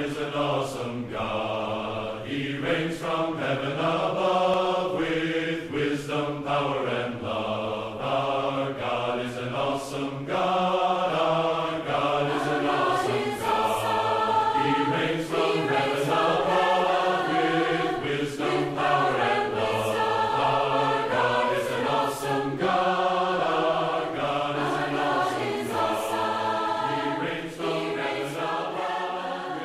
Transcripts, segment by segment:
is an awesome God. He reigns from heaven above with wisdom, power, and love. Our God is an awesome God. Our God is an awesome God. He reigns from heaven above with wisdom, power, and love. Our God is an awesome God. Our God is an awesome God. He reigns from heaven above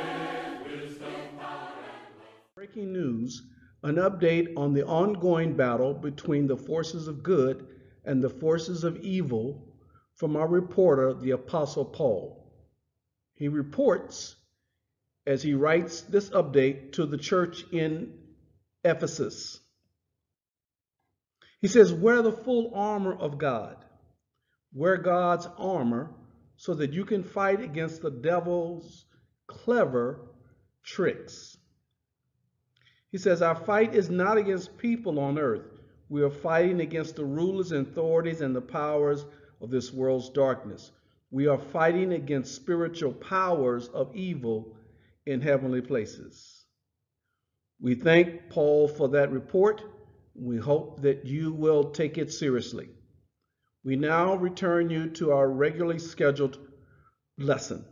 with wisdom, power, and love. Breaking news, an update on the ongoing battle between the forces of good and the forces of evil from our reporter, the Apostle Paul. He reports as he writes this update to the church in Ephesus. He says, wear the full armor of God. Wear God's armor so that you can fight against the devil's clever tricks. He says, our fight is not against people on earth. We are fighting against the rulers and authorities and the powers of this world's darkness. We are fighting against spiritual powers of evil in heavenly places. We thank Paul for that report. We hope that you will take it seriously. We now return you to our regularly scheduled lesson.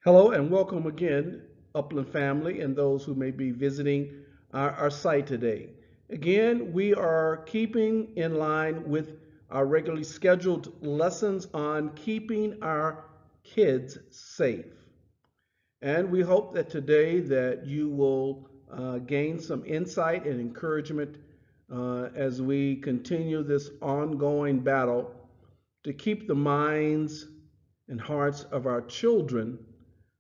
Hello and welcome again, Upland family, and those who may be visiting our site today. Again, we are keeping in line with our regularly scheduled lessons on keeping our kids safe. And we hope that today that you will gain some insight and encouragement as we continue this ongoing battle to keep the minds and hearts of our children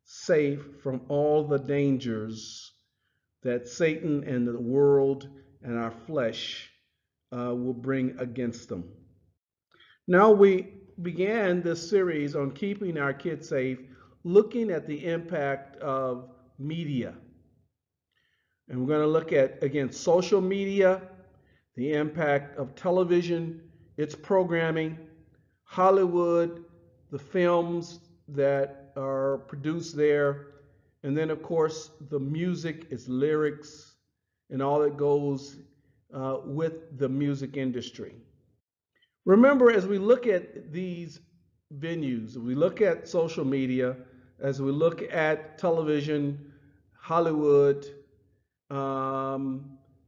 safe from all the dangers that Satan and the world and our flesh will bring against them. Now, we began this series on keeping our kids safe, looking at the impact of media. And we're going to look at, again, social media, the impact of television, its programming, Hollywood, the films that are produced there, and then, of course, the music, its lyrics, and all that goes with the music industry. Remember, as we look at these venues, we look at social media, as we look at television, Hollywood, and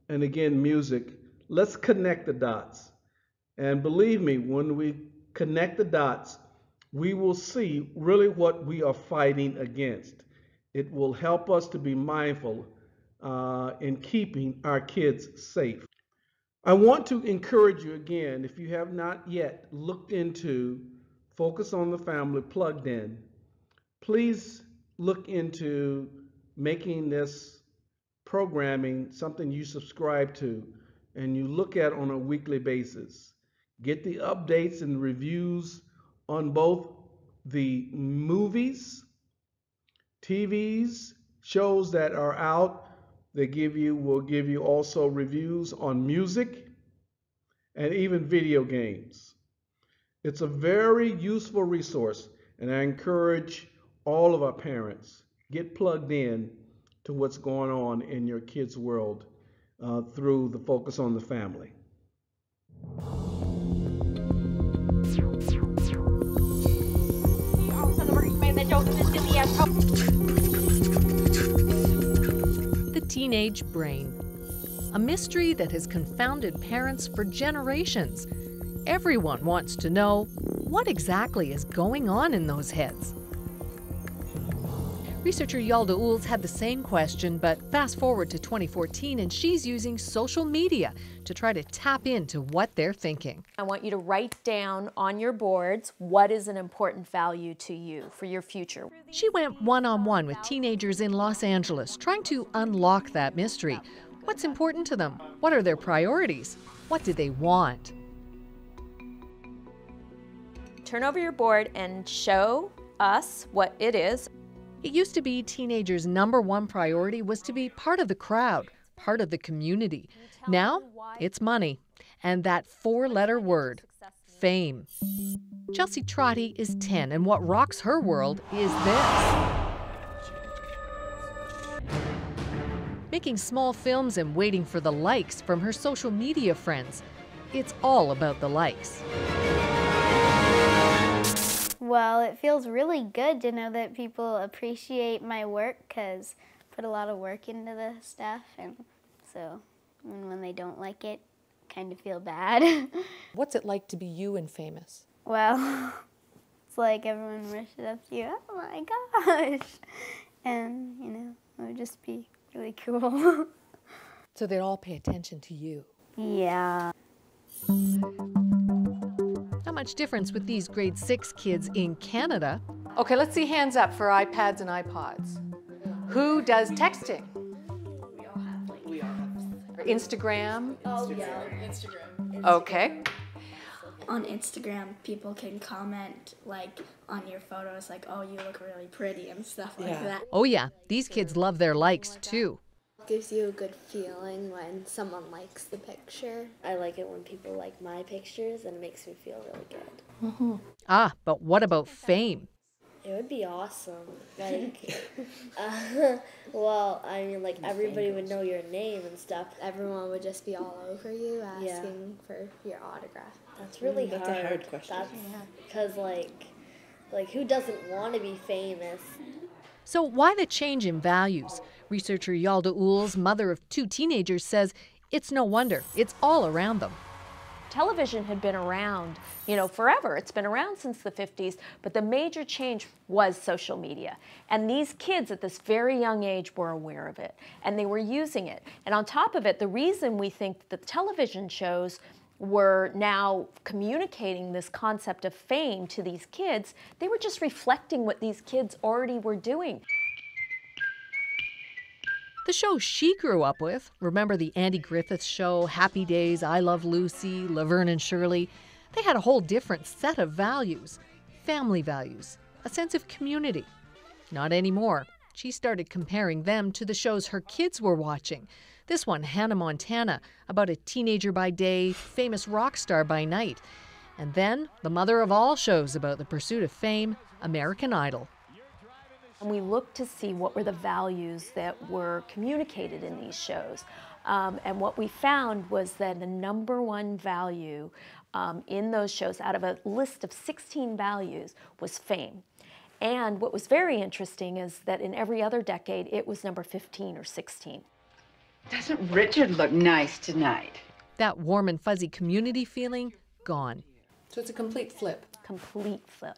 again, music, let's connect the dots. And believe me, when we connect the dots, we will see really what we are fighting against. It will help us to be mindful in keeping our kids safe. I want to encourage you again, if you have not yet looked into Focus on the Family Plugged In, please look into making this programming something you subscribe to and you look at on a weekly basis. Get the updates and reviews on both the movies, TVs, shows that are out. They will give you also reviews on music and even video games. It's a very useful resource, and I encourage all of our parents, get plugged in to what's going on in your kids' world through the Focus on the Family. The teenage brain, a mystery that has confounded parents for generations. Everyone wants to know what exactly is going on in those heads. Researcher Yalda Oels had the same question, but fast forward to 2014 and she's using social media to try to tap into what they're thinking. I want you to write down on your boards what is an important value to you for your future. She went one-on-one with teenagers in Los Angeles, trying to unlock that mystery. What's important to them? What are their priorities? What do they want? Turn over your board and show us what it is. It used to be teenagers' #1 priority was to be part of the crowd, part of the community. Now, it's money, and that 4-letter word, fame. Chelsea Trotty is 10, and what rocks her world is this. making small films and waiting for the likes from her social media friends. It's all about the likes. Well, it feels really good to know that people appreciate my work because I put a lot of work into the stuff, and so when they don't like it, I kind of feel bad. What's it like to be you and famous? Well, it's like everyone rushes up to you, oh my gosh, and you know, it would just be really cool. So they'd all pay attention to you. Yeah. Not much difference with these grade 6 kids in Canada. Okay, let's see hands up for iPads and iPods. Who does texting? We all have. Instagram? Oh, yeah. Instagram. Okay. On Instagram, people can comment like on your photos, like, oh, you look really pretty and stuff like that. Oh yeah, these kids love their likes too. Gives you a good feeling when someone likes the picture. I like it when people like my pictures, and it makes me feel really good. Ah, but what about fame? It would be awesome. Like, well, I mean, like, everybody would know your name and stuff. Everyone would just be all over you asking for your autograph. That's really hard. That's a hard question. Because, like, who doesn't want to be famous? So why the change in values? Researcher Yalda Ools, mother of 2 teenagers, says it's no wonder. It's all around them. Television had been around, you know, forever. It's been around since the 50s, but the major change was social media. And these kids at this very young age were aware of it, and they were using it. And on top of it, the reason we think that television shows were now communicating this concept of fame to these kids, they were just reflecting what these kids already were doing. The shows she grew up with, remember the Andy Griffith Show, Happy Days, I Love Lucy, Laverne and Shirley, they had a whole different set of values, family values, a sense of community. Not anymore. She started comparing them to the shows her kids were watching. This one, Hannah Montana, about a teenager by day, famous rock star by night. And then, the mother of all shows about the pursuit of fame, American Idol. And we looked to see what were the values that were communicated in these shows. And what we found was that the #1 value in those shows, out of a list of 16 values, was fame. And what was very interesting is that in every other decade, it was number 15 or 16. Doesn't Richard look nice tonight? That warm and fuzzy community feeling, gone. So it's a complete flip. Complete flip.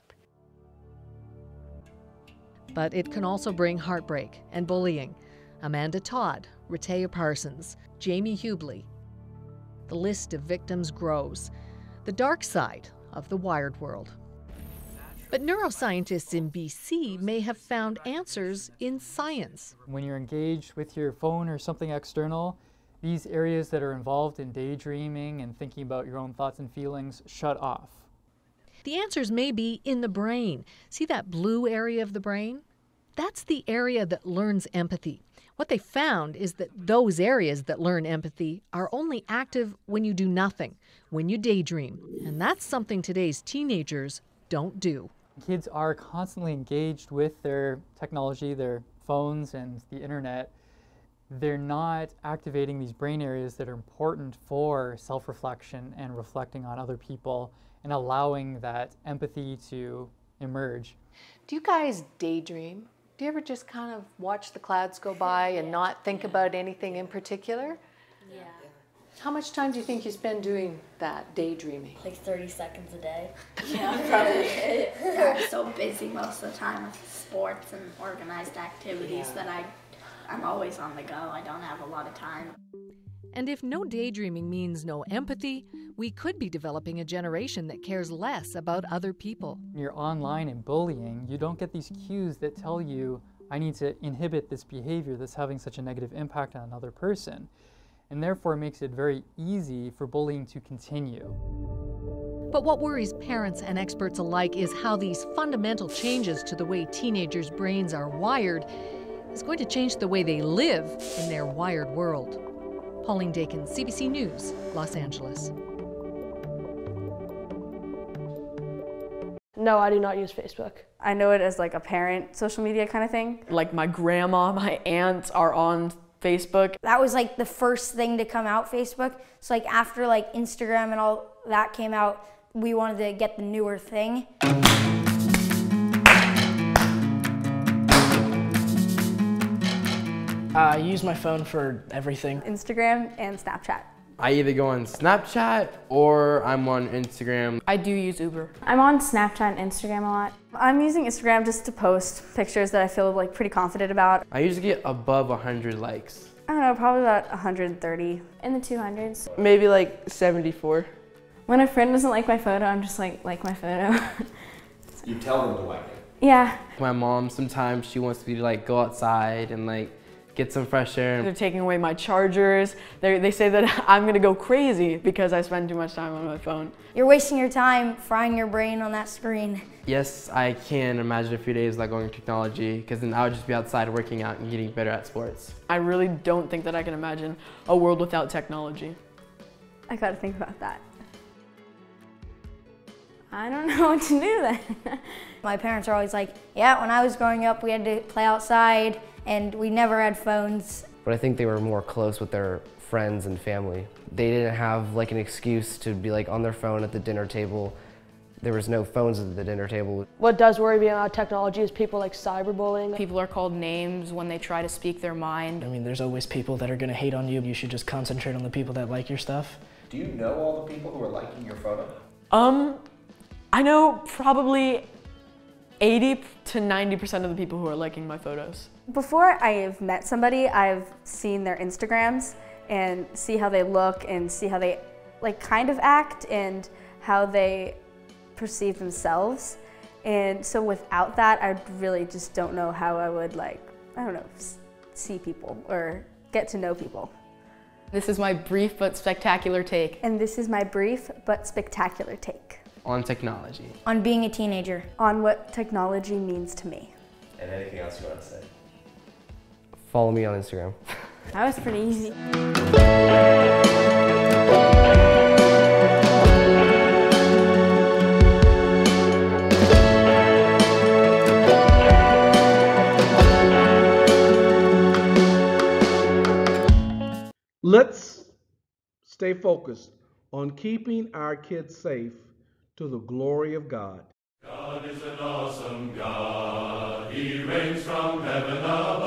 But it can also bring heartbreak and bullying. Amanda Todd, Rehtaeh Parsons, Jamie Hubley. The list of victims grows. The dark side of the wired world. But neuroscientists in BC may have found answers in science. When you're engaged with your phone or something external, these areas that are involved in daydreaming and thinking about your own thoughts and feelings shut off. The answers may be in the brain. See that blue area of the brain? That's the area that learns empathy. What they found is that those areas that learn empathy are only active when you do nothing, when you daydream. And that's something today's teenagers don't do. Kids are constantly engaged with their technology, their phones and the internet. They're not activating these brain areas that are important for self-reflection and reflecting on other people and allowing that empathy to emerge. Do you guys daydream? Do you ever just kind of watch the clouds go by and not think about anything in particular? Yeah. How much time do you think you spend doing that, daydreaming? Like 30 seconds a day. Yeah, probably. I'm so busy most of the time with sports and organized activities that I'm always on the go. I don't have a lot of time. And if no daydreaming means no empathy, we could be developing a generation that cares less about other people. When you're online and bullying, you don't get these cues that tell you, I need to inhibit this behavior that's having such a negative impact on another person. And therefore it makes it very easy for bullying to continue. But what worries parents and experts alike is how these fundamental changes to the way teenagers' brains are wired is going to change the way they live in their wired world. Pauline Dakin, CBC News, Los Angeles. No, I do not use Facebook. I know it as like a parent social media kind of thing. Like my grandma, my aunts are on Facebook. That was like the first thing to come out, Facebook. So like after like Instagram and all that came out, we wanted to get the newer thing. I use my phone for everything. Instagram and Snapchat. I either go on Snapchat or I'm on Instagram. I do use Uber. I'm on Snapchat and Instagram a lot. I'm using Instagram just to post pictures that I feel like pretty confident about. I usually get above 100 likes. I don't know, probably about 130. In the 200s. Maybe like 74. When a friend doesn't like my photo, I'm just like my photo. You tell them to like it? Yeah. My mom, sometimes she wants me to like go outside and like get some fresh air. They're taking away my chargers. They say that I'm gonna go crazy because I spend too much time on my phone. You're wasting your time frying your brain on that screen. Yes, I can imagine a few days like going to technology, because then I would just be outside working out and getting better at sports. I really don't think that I can imagine a world without technology. I gotta think about that. I don't know what to do then. My parents are always like, yeah, when I was growing up, we had to play outside and we never had phones. But I think they were more close with their friends and family. They didn't have like an excuse to be like on their phone at the dinner table. There was no phones at the dinner table. What does worry me about technology is people like cyberbullying. People are called names when they try to speak their mind. I mean, there's always people that are gonna hate on you. You should just concentrate on the people that like your stuff. Do you know all the people who are liking your photo? I know probably 80 to 90% of the people who are liking my photos. Before I've met somebody, I've seen their Instagrams and see how they look and see how they like kind of act and how they perceive themselves. And so without that, I really just don't know how I would see people or get to know people. This is my brief but spectacular take. And this is my brief but spectacular take. On technology. On being a teenager. On what technology means to me. And anything else you want to say? Follow me on Instagram. That was pretty easy. Let's stay focused on keeping our kids safe to the glory of God. God is an awesome God. He reigns from heaven above.